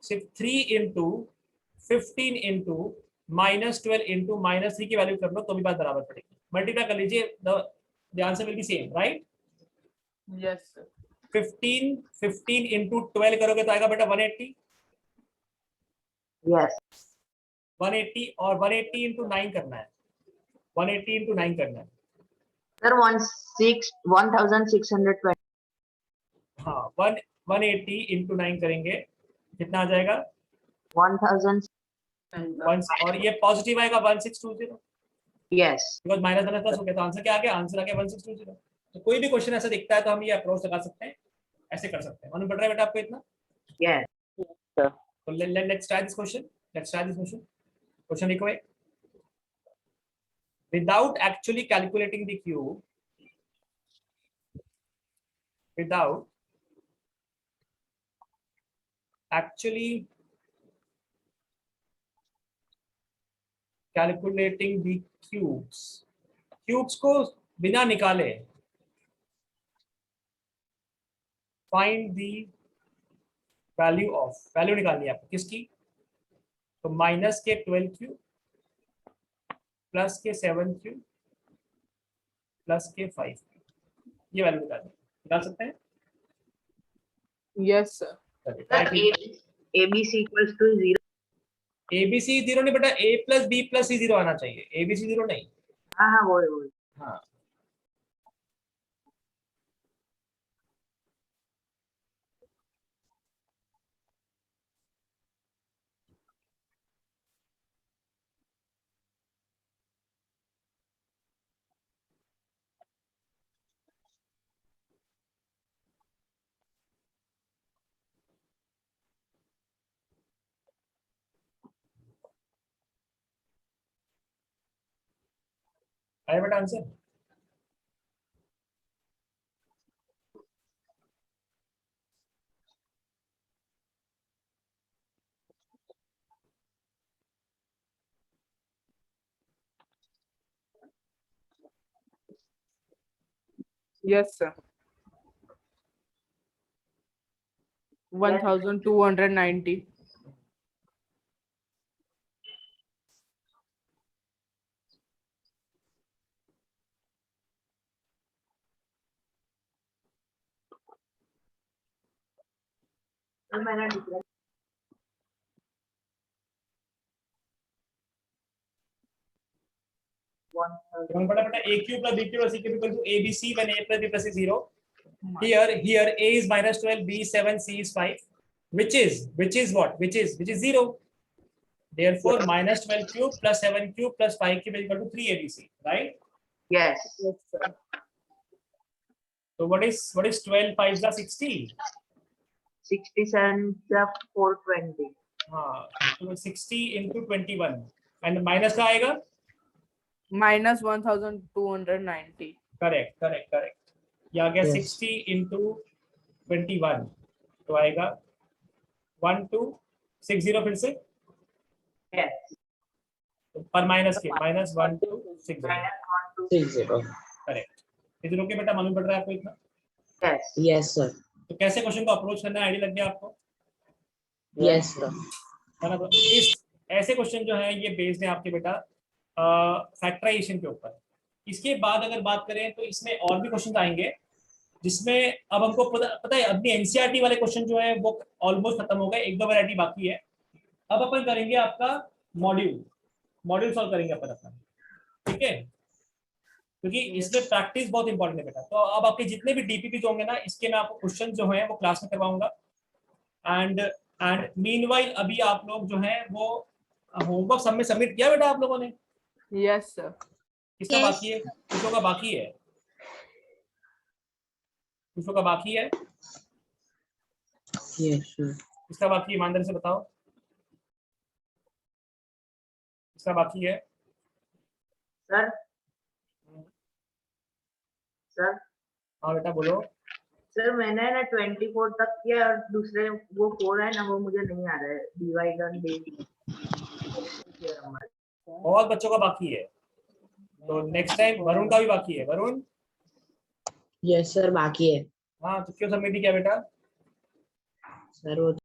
सिर्फ 3 into 15 into -12 into -3 की वैल्यू कर लो तो भी बात बराबर पड़ेगी। मल्टीप्लाई कर लीजिए, the answer will be same, right.
Yes, sir.
15 into 12 करोगे तो आएगा बेटा 180।
Yes.
180 और 180 into 9 करना है, 180 into 9 करना है।
Sir, 1620.
हाँ 180 into 9 करेंगे, कितना आ जाएगा
1000.
और ये पॉजिटिव आएगा 1620,
Yes.
Because minus minus plus हो गया, तो आंसर क्या आ गया, आंसर आ गया 1620। तो कोई भी क्वेश्चन ऐसा दिखता है तो हम ये अप्रोच लगा सकते हैं, ऐसे कर सकते हैं। मालूम पड़ रहा है बेटा आपको इतना?
Yes.
तो let's try this question. Let's try this question. Question लिखो एक। Without actually calculating the cube, without actually calculating the cubes को बिना निकाले find the value of, value निकालनी है आपको किसकी, तो माइनस के 12 क्यूब प्लस के 7 क्यूब प्लस के 5 क्यूब, ये वैल्यू निकाल सकते हैं।
Yes, sir.
Sir, ABC equals to 0.
ABC 0 नहीं बेटा, A plus B plus C 0 आना चाहिए, ABC 0 नहीं।
हाँ वो है।
हाँ आया बेटा आंसर?
Yes, sir. 1290.
सर मैंने difference.
तो बेटा A cube plus B cube plus C cube equal to ABC when A plus B plus C 0. Here A is minus 12, B is 7, C is 5, which is what, which is 0. Therefore minus 12 cube plus 7 cube plus 5 cube is equal to 3 ABC, right?
Yes.
Yes, sir.
So what is 12 5 is 60?
67 420.
हाँ, तो 60 into 21 and minus का आएगा,
Minus 1290.
Correct ये आ गया 60 into 21 तो आएगा 1260 फिर से
Yes.
पर माइनस के माइनस 1260
Minus 1260.
करेक्ट। इधर के बेटा मालूम पड़ रहा है आपको इतना?
Yes.
Yes, sir.
तो कैसे क्वेश्चन को अप्रोच करना है, आइडिया लग गया आपको?
Yes, sir.
है ना? तो इस ऐसे क्वेश्चन जो है ये बेस्ड है आपके बेटा फैक्टराइजेशन के ऊपर। इसके बाद अगर बात करें तो इसमें और भी क्वेश्चन आएंगे जिसमें अब हमको पता है अपनी एनसीईआरटी वाले क्वेश्चन जो है वो ऑलमोस्ट खत्म हो गए, एक दो वैरायटी बाकी है। अब अपन करेंगे आपका मॉड्यूल सॉल्व करेंगे अपन अपना, ठीक है, क्योंकि इसमें प्रैक्टिस बहुत इंपॉर्टेंट है बेटा। तो अब आपके जितने भी डीपीपी होंगे ना, इसके मैं आपको क्वेश्चन जो है वो क्लास में करवाऊंगा। एंड मीनवाइल अभी आप लोग जो है वो होमवर्क सब में सबमिट किया बेटा आप लोगों ने?
Yes, sir.
किसका
Yes.
बाकी है? किसों का बाकी है? किसों का बाकी है?
Yes, sir.
किसका बाकी है? ईमानदारी से बताओ, किसका बाकी है?
सर सर
हाँ बेटा बोलो।
सर मैंने ना 24 तक किया और दूसरे वो 4 है ना वो मुझे नहीं आ रहा है, डिवाइड ऑन डी।
बहुत बच्चों का बाकी है, तो नेक्स्ट टाइम वरुण का भी बाकी है। Varun,
Yes, sir. बाकी है
हाँ तो क्यों सबमिट नहीं किया बेटा?
सर वो